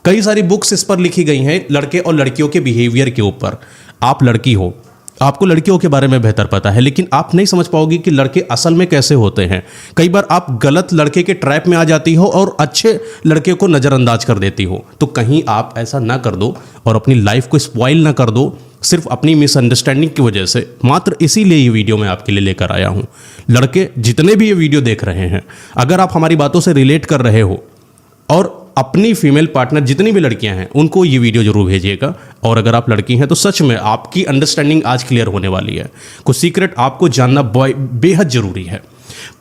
कई सारी बुक्स इस पर लिखी गई हैं लड़के और लड़कियों के बिहेवियर के ऊपर। आप लड़की हो, आपको लड़कियों के बारे में बेहतर पता है, लेकिन आप नहीं समझ पाओगी कि लड़के असल में कैसे होते हैं। कई बार आप गलत लड़के के ट्रैप में आ जाती हो और अच्छे लड़के को नज़रअंदाज कर देती हो। तो कहीं आप ऐसा ना कर दो और अपनी लाइफ को स्पॉइल ना कर दो सिर्फ अपनी मिसअंडरस्टैंडिंग की वजह से। मात्र इसीलिए ये वीडियो मैं आपके लिए लेकर आया हूँ। लड़के जितने भी ये वीडियो देख रहे हैं, अगर आप हमारी बातों से रिलेट कर रहे हो और अपनी फीमेल पार्टनर जितनी भी लड़कियां हैं उनको ये वीडियो जरूर भेजिएगा। और अगर आप लड़की हैं तो सच में आपकी अंडरस्टैंडिंग आज क्लियर होने वाली है। कुछ सीक्रेट आपको जानना बेहद जरूरी है।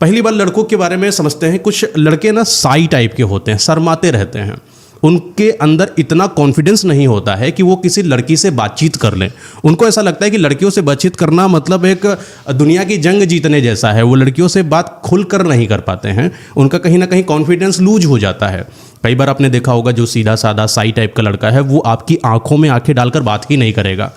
पहली बार लड़कों के बारे में समझते हैं। कुछ लड़के ना साई टाइप के होते हैं, शर्माते रहते हैं। उनके अंदर इतना कॉन्फिडेंस नहीं होता है कि वो किसी लड़की से बातचीत कर लें। उनको ऐसा लगता है कि लड़कियों से बातचीत करना मतलब एक दुनिया की जंग जीतने जैसा है। वो लड़कियों से बात खुलकर नहीं कर पाते हैं। उनका कहीं ना कहीं कॉन्फिडेंस लूज हो जाता है। कई बार आपने देखा होगा जो सीधा साधा साई टाइप का लड़का है वो आपकी आंखों में आंखें डालकर बात ही नहीं करेगा,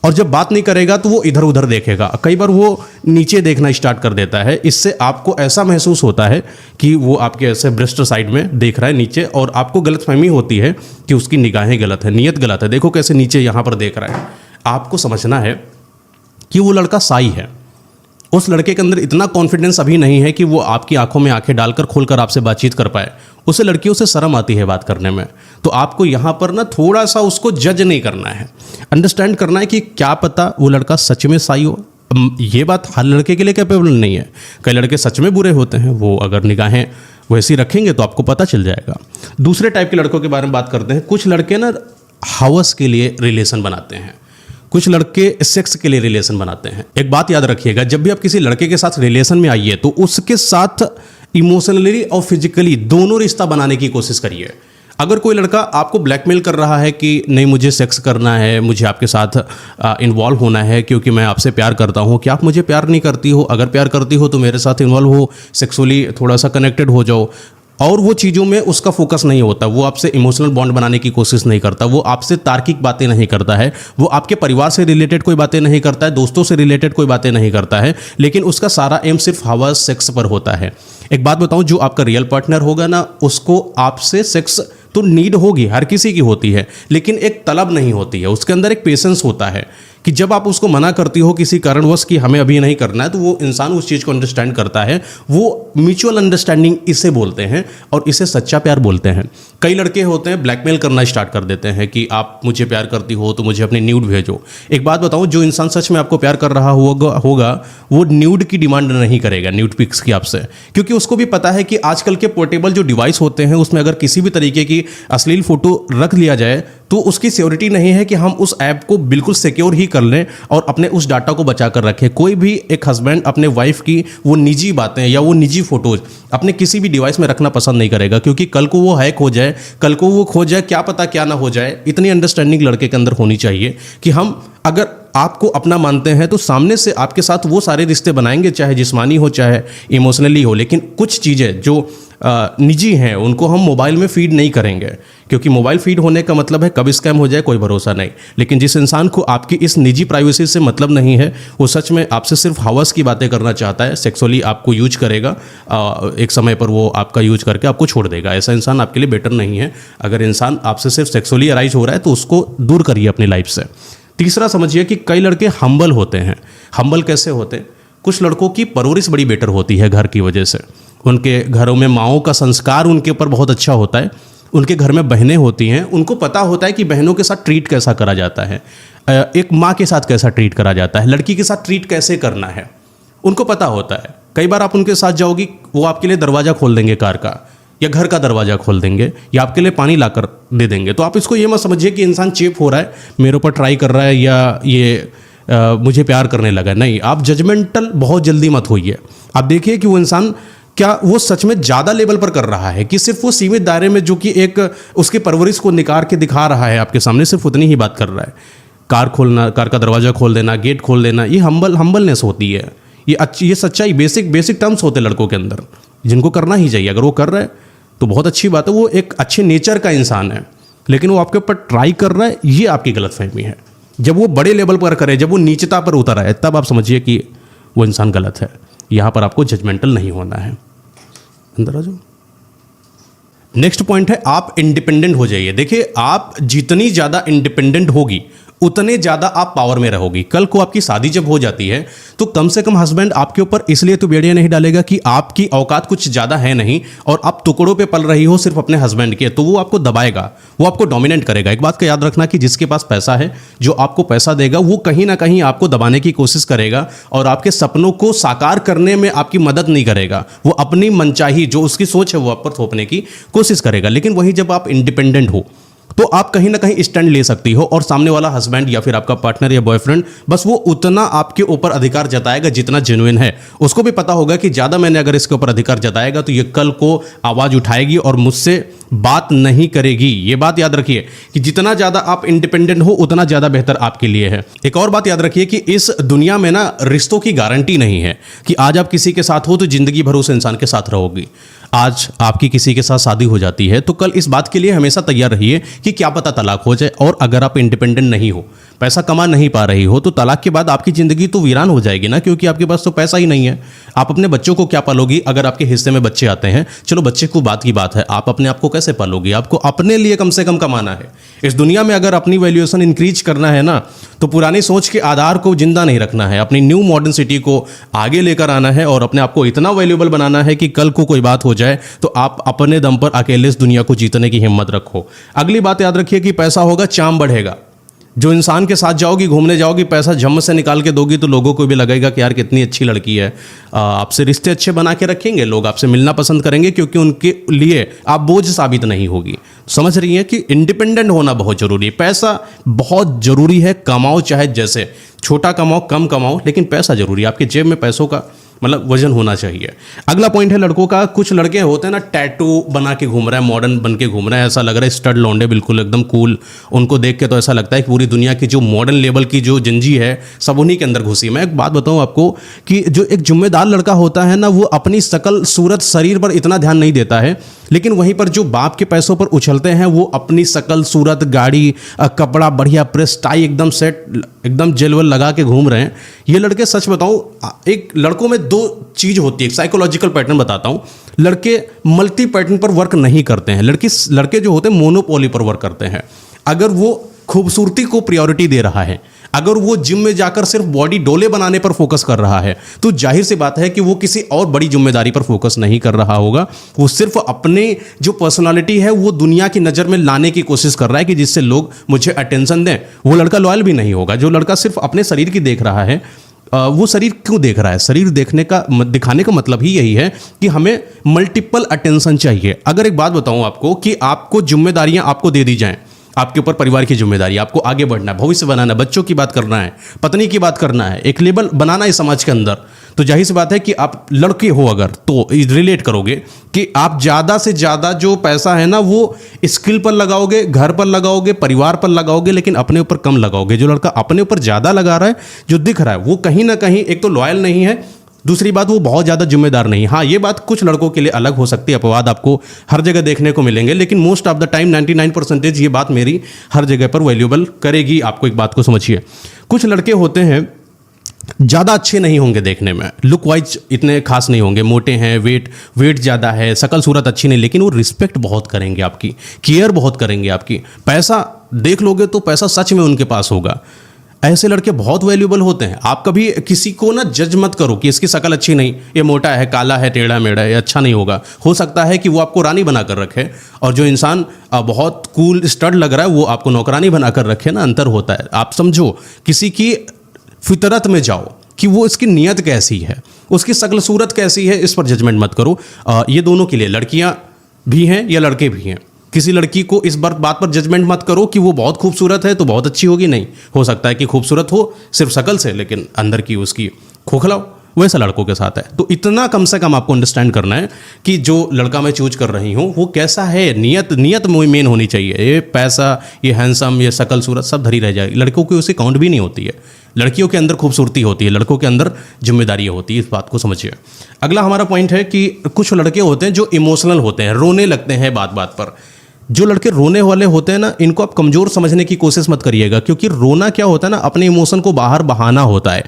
और जब बात नहीं करेगा तो वो इधर उधर देखेगा। कई बार वो नीचे देखना स्टार्ट कर देता है। इससे आपको ऐसा महसूस होता है कि वो आपके ऐसे ब्रेस्ट साइड में देख रहा है नीचे, और आपको गलतफहमी होती है कि उसकी निगाहें गलत है, नीयत गलत है। देखो कैसे नीचे यहाँ पर देख रहा है। आपको समझना है कि वो लड़का साई है। उस लड़के के अंदर इतना कॉन्फिडेंस अभी नहीं है कि वो आपकी आंखों में आंखें डालकर खोलकर आपसे बातचीत कर पाए। उसे लड़कियों से शर्म आती है बात करने में। तो आपको यहाँ पर ना थोड़ा सा उसको जज नहीं करना है, अंडरस्टैंड करना है कि क्या पता वो लड़का सच में साई हो। ये बात हर लड़के के लिए कैपेबल नहीं है। कई लड़के सच में बुरे होते हैं। वो अगर निगाहें वैसी रखेंगे तो आपको पता चल जाएगा। दूसरे टाइप के लड़कों के बारे में बात करते हैं। कुछ लड़के ना हवस के लिए रिलेशन बनाते हैं, कुछ लड़के सेक्स के लिए रिलेशन बनाते हैं। एक बात याद रखिएगा, जब भी आप किसी लड़के के साथ रिलेशन में आइए तो उसके साथ इमोशनली और फिजिकली दोनों रिश्ता बनाने की कोशिश करिए। अगर कोई लड़का आपको ब्लैकमेल कर रहा है कि नहीं मुझे सेक्स करना है, मुझे आपके साथ इन्वॉल्व होना है क्योंकि मैं आपसे प्यार करता हूँ, क्या आप मुझे प्यार नहीं करती हो? अगर प्यार करती हो तो मेरे साथ इन्वॉल्व हो, सेक्सुअली थोड़ा सा कनेक्टेड हो जाओ। और वो चीज़ों में उसका फोकस नहीं होता। वो आपसे इमोशनल बॉन्ड बनाने की कोशिश नहीं करता। वो आपसे तार्किक बातें नहीं करता है। वो आपके परिवार से रिलेटेड कोई बातें नहीं करता है, दोस्तों से रिलेटेड कोई बातें नहीं करता है, लेकिन उसका सारा एम सिर्फ हवा सेक्स पर होता है। एक बात बताऊं, जो आपका रियल पार्टनर होगा ना, उसको आपसे सेक्स तो नीड होगी, हर किसी की होती है, लेकिन एक तलब नहीं होती है। उसके अंदर एक पेशेंस होता है कि जब आप उसको मना करती हो किसी कारणवश कि हमें अभी नहीं करना है, तो वो इंसान उस चीज़ को अंडरस्टैंड करता है। वो म्यूचुअल अंडरस्टैंडिंग इसे बोलते हैं और इसे सच्चा प्यार बोलते हैं। कई लड़के होते हैं ब्लैकमेल करना स्टार्ट कर देते हैं कि आप मुझे प्यार करती हो तो मुझे अपनी न्यूड भेजो। एक बात बताऊं, जो इंसान सच में आपको प्यार कर रहा होगा वो न्यूड की डिमांड नहीं करेगा, न्यूड पिक्स की आपसे, क्योंकि उसको भी पता है कि आजकल के पोर्टेबल जो डिवाइस होते हैं उसमें अगर किसी भी तरीके की अश्लील फोटो रख लिया जाए तो उसकी सिक्योरिटी नहीं है कि हम उस ऐप को बिल्कुल सिक्योर ही कर लें और अपने उस डाटा को बचा कर रखें। कोई भी एक हस्बैंड अपने वाइफ की वो निजी बातें या वो निजी फोटोज अपने किसी भी डिवाइस में रखना पसंद नहीं करेगा, क्योंकि कल को वो हैक हो जाए, कल को वो खो जाए, क्या पता क्या ना हो जाए। इतनी अंडरस्टैंडिंग लड़के के अंदर होनी चाहिए कि हम अगर आपको अपना मानते हैं तो सामने से आपके साथ वो सारे रिश्ते बनाएंगे, चाहे जिस्मानी हो चाहे इमोशनली हो, लेकिन कुछ चीज़ें जो निजी हैं उनको हम मोबाइल में फीड नहीं करेंगे, क्योंकि मोबाइल फीड होने का मतलब है कब स्कैम हो जाए कोई भरोसा नहीं। लेकिन जिस इंसान को आपकी इस निजी प्राइवेसी से मतलब नहीं है, वो सच में आपसे सिर्फ हवस की बातें करना चाहता है, सेक्सुअली आपको यूज करेगा, एक समय पर वो आपका यूज करके आपको छोड़ देगा। ऐसा इंसान आपके लिए बेटर नहीं है। अगर इंसान आपसे सिर्फ सेक्सुअली अराइज हो रहा है तो उसको दूर करिए अपनी लाइफ से। तीसरा समझिए कि कई लड़के हम्बल होते हैं। हम्बल कैसे होते हैं? कुछ लड़कों की परवरिश बड़ी बेटर होती है घर की वजह से। उनके घरों में माँओं का संस्कार उनके ऊपर बहुत अच्छा होता है। उनके घर में बहनें होती हैं, उनको पता होता है कि बहनों के साथ ट्रीट कैसा करा जाता है, एक माँ के साथ कैसा ट्रीट करा जाता है, लड़की के साथ ट्रीट कैसे करना है, उनको पता होता है। कई बार आप उनके साथ जाओगी, वो आपके लिए दरवाज़ा खोल देंगे कार का या घर का दरवाज़ा खोल देंगे या आपके लिए पानी लाकर दे देंगे। तो आप इसको ये मत समझिए कि इंसान चीप हो रहा है, मेरे ऊपर ट्राई कर रहा है या ये मुझे प्यार करने लगा। नहीं, आप जजमेंटल बहुत जल्दी मत होइए। आप देखिए कि वो इंसान क्या वो सच में ज़्यादा लेवल पर कर रहा है कि सिर्फ वो सीमित दायरे में जो कि एक उसकी परवरिश को निकाल के दिखा रहा है आपके सामने, सिर्फ उतनी ही बात कर रहा है। कार खोलना, कार का दरवाज़ा खोल देना, गेट खोल देना, ये हम्बलनेस होती है। ये सच्चाई, बेसिक टर्म्स होते हैं लड़कों के अंदर जिनको करना ही चाहिए। अगर वो कर रहा है तो बहुत अच्छी बात है, वो एक अच्छे नेचर का इंसान है, लेकिन वो आपके ऊपर ट्राई कर रहा है, ये आपकी गलतफहमी है। जब वो बड़े लेवल पर करे, जब वो नीचता पर उतर है, तब आप समझिए कि वो इंसान गलत है। यहाँ पर आपको जजमेंटल नहीं होना है। अंदर आ जाओ। नेक्स्ट पॉइंट है आप इंडिपेंडेंट हो जाइए। देखिए, आप जितनी ज़्यादा इंडिपेंडेंट होगी उतने ज़्यादा आप पावर में रहोगी। कल को आपकी शादी जब हो जाती है तो कम से कम हस्बैंड आपके ऊपर इसलिए तो बेड़ियां नहीं डालेगा कि आपकी औकात कुछ ज़्यादा है नहीं और आप टुकड़ों पे पल रही हो सिर्फ अपने हस्बैंड के, तो वो आपको दबाएगा, वो आपको डोमिनेट करेगा। एक बात का याद रखना कि जिसके पास पैसा है, जो आपको पैसा देगा, वो कहीं ना कहीं आपको दबाने की कोशिश करेगा और आपके सपनों को साकार करने में आपकी मदद नहीं करेगा। वो अपनी मनचाही जो उसकी सोच है वो आप पर थोपने की कोशिश करेगा। लेकिन वहीं जब आप इंडिपेंडेंट हो तो आप कहीं ना कहीं स्टैंड ले सकती हो और सामने वाला हस्बैंड या फिर आपका पार्टनर या बॉयफ्रेंड बस वो उतना आपके ऊपर अधिकार जताएगा जितना जेन्युइन है। उसको भी पता होगा कि ज़्यादा मैंने अगर इसके ऊपर अधिकार जताएगा तो ये कल को आवाज़ उठाएगी और मुझसे बात नहीं करेगी। ये बात याद रखिए कि जितना ज़्यादा आप इंडिपेंडेंट हो उतना ज़्यादा बेहतर आपके लिए है। एक और बात याद रखिए कि इस दुनिया में ना रिश्तों की गारंटी नहीं है कि आज आप किसी के साथ हो तो जिंदगी भर उस इंसान के साथ रहोगी। आज आपकी किसी के साथ शादी हो जाती है तो कल इस बात के लिए हमेशा तैयार रहिए कि क्या पता तलाक हो जाए। और अगर आप इंडिपेंडेंट नहीं हो, पैसा कमा नहीं पा रही हो, तो तलाक के बाद आपकी ज़िंदगी तो वीरान हो जाएगी ना, क्योंकि आपके पास तो पैसा ही नहीं है। आप अपने बच्चों को क्या पालोगी अगर आपके हिस्से में बच्चे आते हैं? चलो बच्चे को बात की बात है, आप अपने आप को कैसे पालोगी? आपको अपने लिए कम से कम कमाना है। इस दुनिया में अगर अपनी वैल्यूएशन इंक्रीज करना है ना, तो पुरानी सोच के आधार को जिंदा नहीं रखना है, अपनी न्यू मॉडर्न सिटी को आगे लेकर आना है और अपने आप को इतना वैल्यूएबल बनाना है कि कल को कोई बात हो जाए तो आप अपने दम पर अकेले इस दुनिया को जीतने की हिम्मत रखो। अगली बात याद रखिए कि पैसा होगा, चाम बढ़ेगा। जो इंसान के साथ जाओगी, घूमने जाओगी, पैसा झम से निकाल के दोगी तो लोगों को भी लगेगा कि यार कितनी अच्छी लड़की है। आपसे रिश्ते अच्छे बना के रखेंगे, लोग आपसे मिलना पसंद करेंगे क्योंकि उनके लिए आप बोझ साबित नहीं होगी। समझ रही हैं कि इंडिपेंडेंट होना बहुत जरूरी है। पैसा बहुत जरूरी है, कमाओ चाहे जैसे, छोटा कमाओ कम कमाओ, लेकिन पैसा जरूरी है। आपके जेब में पैसों का मतलब वजन होना चाहिए। अगला पॉइंट है लड़कों का। कुछ लड़के होते हैं ना, टैटू बना के घूम रहा है, मॉडर्न बन के घूम रहा है, ऐसा लग रहा है स्टड लौंडे, बिल्कुल एकदम कूल। उनको देख के तो ऐसा लगता है कि पूरी दुनिया की जो मॉडर्न लेवल की जो जंजी है सब उन्हीं के अंदर घुसी। मैं एक बात बताऊं आपको कि जो एक जिम्मेदार लड़का होता है ना, वो अपनी शकल सूरत शरीर पर इतना ध्यान नहीं देता है, लेकिन वहीं पर जो बाप के पैसों पर उछलते हैं वो अपनी शकल सूरत, गाड़ी, कपड़ा बढ़िया, प्रेस, टाई एकदम सेट, एकदम जेलवेल लगा के घूम रहे हैं। ये लड़के, सच बताऊं, एक लड़कों में दो चीज होती है, साइकोलॉजिकल पैटर्न बताता हूं। लड़के मल्टी पैटर्न पर वर्क नहीं करते हैं, लड़के जो होते हैं मोनोपोली पर वर्क करते हैं। अगर वो खूबसूरती को प्रायोरिटी दे रहा है, अगर वो जिम में जाकर सिर्फ बॉडी डोले बनाने पर फोकस कर रहा है, तो जाहिर सी बात है कि वो किसी और बड़ी जिम्मेदारी पर फोकस नहीं कर रहा होगा। वो सिर्फ अपने जो पर्सनालिटी है वो दुनिया की नज़र में लाने की कोशिश कर रहा है कि जिससे लोग मुझे अटेंशन दें। वो लड़का लॉयल भी नहीं होगा। जो लड़का सिर्फ अपने शरीर की देख रहा है, वो शरीर क्यों देख रहा है? शरीर दिखाने का मतलब ही यही है कि हमें मल्टीपल अटेंशन चाहिए। अगर एक बात बताऊं आपको कि आपको जिम्मेदारियां आपको दे दी जाएं, आपके ऊपर परिवार की जिम्मेदारी, आपको आगे बढ़ना है, भविष्य बनाना है, बच्चों की बात करना है, पत्नी की बात करना है, एक लेबल बनाना है समाज के अंदर, तो जाहिर सी बात है कि आप लड़के हो अगर तो रिलेट करोगे कि आप ज़्यादा से ज़्यादा जो पैसा है ना वो स्किल पर लगाओगे, घर पर लगाओगे, परिवार पर लगाओगे, लेकिन अपने ऊपर कम लगाओगे। जो लड़का अपने ऊपर ज़्यादा लगा रहा है, जो दिख रहा है, वो कहीं ना कहीं एक तो लॉयल नहीं है, दूसरी बात वो बहुत ज़्यादा जिम्मेदार नहीं। हाँ, ये बात कुछ लड़कों के लिए अलग हो सकती है, अपवाद आपको हर जगह देखने को मिलेंगे, लेकिन मोस्ट ऑफ द टाइम 99% ये बात मेरी हर जगह पर वैल्यूएबल करेगी। आपको एक बात को समझिए, कुछ लड़के होते हैं ज़्यादा अच्छे नहीं होंगे देखने में, लुक वाइज इतने खास नहीं होंगे, मोटे हैं, वेट ज़्यादा है, शकल सूरत अच्छी नहीं, लेकिन वो रिस्पेक्ट बहुत करेंगे आपकी, केयर बहुत करेंगे आपकी। पैसा देख लोगे तो पैसा सच में उनके पास होगा। ऐसे लड़के बहुत वैल्यूएबल होते हैं। आप कभी किसी को ना जज मत करो कि इसकी शकल अच्छी नहीं, ये मोटा है, काला है, टेढ़ा मेढ़ा है, ये अच्छा नहीं होगा। हो सकता है कि वो आपको रानी बना कर रखे, और जो इंसान बहुत कूल स्टड लग रहा है वो आपको नौकरानी बना कर रखे ना, अंतर होता है। आप समझो, किसी की फितरत में जाओ कि वो इसकी नीयत कैसी है, उसकी शक्ल सूरत कैसी है, इस पर जजमेंट मत करो। ये दोनों के लिए, लड़कियां भी हैं या लड़के भी हैं। किसी लड़की को इस बात पर जजमेंट मत करो कि वो बहुत खूबसूरत है तो बहुत अच्छी होगी, नहीं। हो सकता है कि खूबसूरत हो सिर्फ शक्ल से, लेकिन अंदर की उसकी खोखला हो। वैसा लड़कों के साथ है। तो इतना कम से कम आपको अंडरस्टैंड करना है कि जो लड़का मैं चूज कर रही हूँ वो कैसा है। नियत मेन होनी चाहिए। ये पैसा, ये हैंडसम, ये शक्ल सूरत सब धरी रह जाएगी। लड़कों की उसी काउंट भी नहीं होती है। लड़कियों के अंदर खूबसूरती होती है, लड़कों के अंदर जिम्मेदारियाँ होती है। इस बात को समझिए। अगला हमारा पॉइंट है कि कुछ लड़के होते हैं जो इमोशनल होते हैं, रोने लगते हैं बात बात पर। जो लड़के रोने वाले होते हैं ना, इनको आप कमज़ोर समझने की कोशिश मत करिएगा, क्योंकि रोना क्या होता है ना, अपने इमोशन को बाहर बहाना होता है।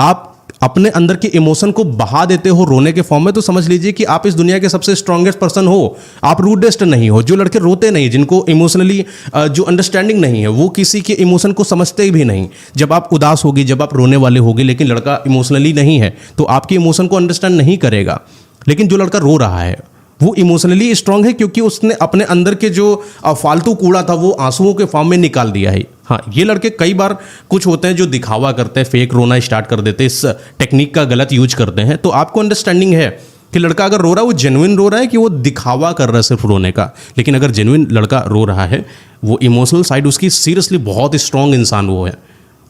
आप अपने अंदर के इमोशन को बहा देते हो रोने के फॉर्म में, तो समझ लीजिए कि आप इस दुनिया के सबसे स्ट्रांगेस्ट पर्सन हो। आप रूडेस्ट नहीं हो। जो लड़के रोते नहीं, जिनको इमोशनली जो अंडरस्टैंडिंग नहीं है, वो किसी के इमोशन को समझते भी नहीं। जब आप उदास होगी, जब आप रोने वाले होगे, लेकिन लड़का इमोशनली नहीं है, तो आपके इमोशन को अंडरस्टैंड नहीं करेगा। लेकिन जो लड़का रो रहा है वो इमोशनली स्ट्रांग है, क्योंकि उसने अपने अंदर के जो फालतू कूड़ा था वो आंसुओं के फॉर्म में निकाल दिया है। हाँ, ये लड़के कई बार कुछ होते हैं जो दिखावा करते हैं, फेक रोना स्टार्ट कर देते हैं, इस टेक्निक का गलत यूज करते हैं। तो आपको अंडरस्टैंडिंग है कि लड़का अगर रो रहा है वो जेन्युइन रो रहा है कि वो दिखावा कर रहा है सिर्फ रोने का। लेकिन अगर जेन्युइन लड़का रो रहा है, वो इमोशनल साइड उसकी सीरियसली बहुत स्ट्रांग इंसान वो है,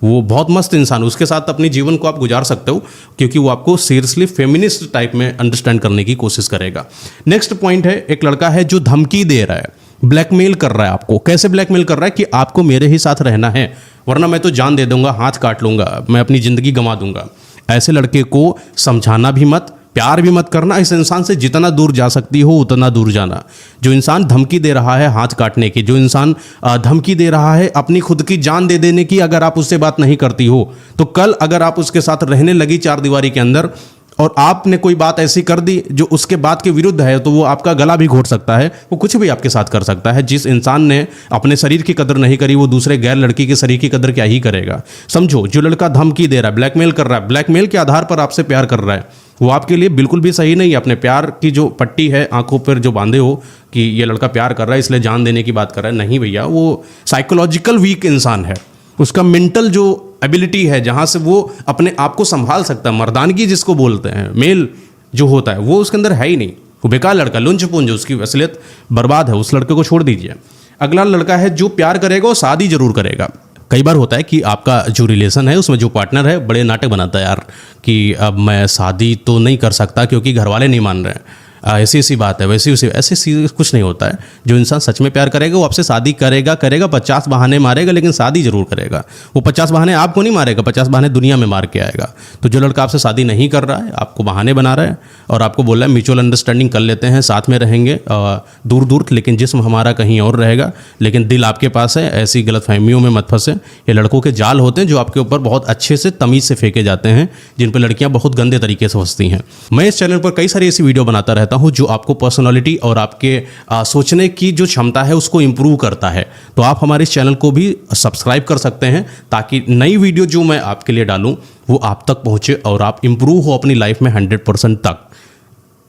वो बहुत मस्त इंसान, उसके साथ अपने जीवन को आप गुजार सकते हो, क्योंकि वो आपको सीरियसली फेमिनिस्ट टाइप में अंडरस्टैंड करने की कोशिश करेगा। नेक्स्ट पॉइंट है, एक लड़का है जो धमकी दे रहा है, ब्लैकमेल कर रहा है आपको। कैसे ब्लैकमेल कर रहा है कि आपको मेरे ही साथ रहना है, वरना मैं तो जान दे दूंगा, हाथ काट लूंगा, मैं अपनी ज़िंदगी गंवा दूंगा। ऐसे लड़के को समझाना भी मत, प्यार भी मत करना। इस इंसान से जितना दूर जा सकती हो उतना दूर जाना। जो इंसान धमकी दे रहा है हाथ काटने की, जो इंसान धमकी दे रहा है अपनी खुद की जान दे देने की, अगर आप उससे बात नहीं करती हो, तो कल अगर आप उसके साथ रहने लगी चार दीवारी के अंदर और आपने कोई बात ऐसी कर दी जो उसके बात के विरुद्ध है, तो वो आपका गला भी घोट सकता है, वो कुछ भी आपके साथ कर सकता है। जिस इंसान ने अपने शरीर की कदर नहीं करी, वो दूसरे गैर लड़की के शरीर की कदर क्या ही करेगा। समझो, जो लड़का धमकी दे रहा है, ब्लैकमेल कर रहा है, ब्लैकमेल के आधार पर आपसे प्यार कर रहा है, वो आपके लिए बिल्कुल भी सही नहीं है। अपने प्यार की जो पट्टी है आंखों पर जो बांधे हो कि ये लड़का प्यार कर रहा है इसलिए जान देने की बात कर रहा है, नहीं भैया, वो साइकोलॉजिकल वीक इंसान है। उसका मेंटल जो एबिलिटी है, जहाँ से वो अपने आप को संभाल सकता है, मर्दानगी जिसको बोलते हैं, मेल जो होता है, वो उसके अंदर है ही नहीं। वो बेकार लड़का, लुंच पुंज, उसकी असलियत बर्बाद है, उस लड़के को छोड़ दीजिए। अगला लड़का है जो प्यार करेगा वो शादी जरूर करेगा। कई बार होता है कि आपका जो रिलेशन है उसमें जो पार्टनर है बड़े नाटक बनाता है यार, कि अब मैं शादी तो नहीं कर सकता क्योंकि घर वाले नहीं मान रहे हैं, ऐसी ऐसी बात है, वैसी वैसी, ऐसे कुछ नहीं होता है। जो इंसान सच में प्यार करेगा वो आपसे शादी करेगा, 50 बहाने मारेगा, लेकिन शादी जरूर करेगा। वो 50 बहाने आपको नहीं मारेगा, 50 बहाने दुनिया में मार के आएगा। तो जो लड़का आपसे शादी नहीं कर रहा है, आपको बहाने बना रहा है और आपको बोल रहा है म्यूचुअल अंडरस्टैंडिंग कर लेते हैं, साथ में रहेंगे दूर दूर, लेकिन जिस्म हमारा कहीं और रहेगा, लेकिन दिल आपके पास है, ऐसी गलतफहमियों में मत फंसे। ये लड़कों के जाल होते हैं जो आपके ऊपर बहुत अच्छे से तमीज़ से फेंके जाते हैं, जिन पर लड़कियां बहुत गंदे तरीके से फंसती हैं। मैं इस चैनल पर कई सारी ऐसी वीडियो बनाता रहता हूं जो आपको पर्सनालिटी और आपके सोचने की जो क्षमता है उसको इंप्रूव करता है। तो आप हमारे इस चैनल को भी सब्सक्राइब कर सकते हैं, ताकि नई वीडियो जो मैं आपके लिए डालूं वो आप तक पहुंचे और आप इंप्रूव हो अपनी लाइफ में 100% तक।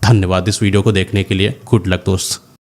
धन्यवाद इस वीडियो को देखने के लिए। गुड लक दोस्त।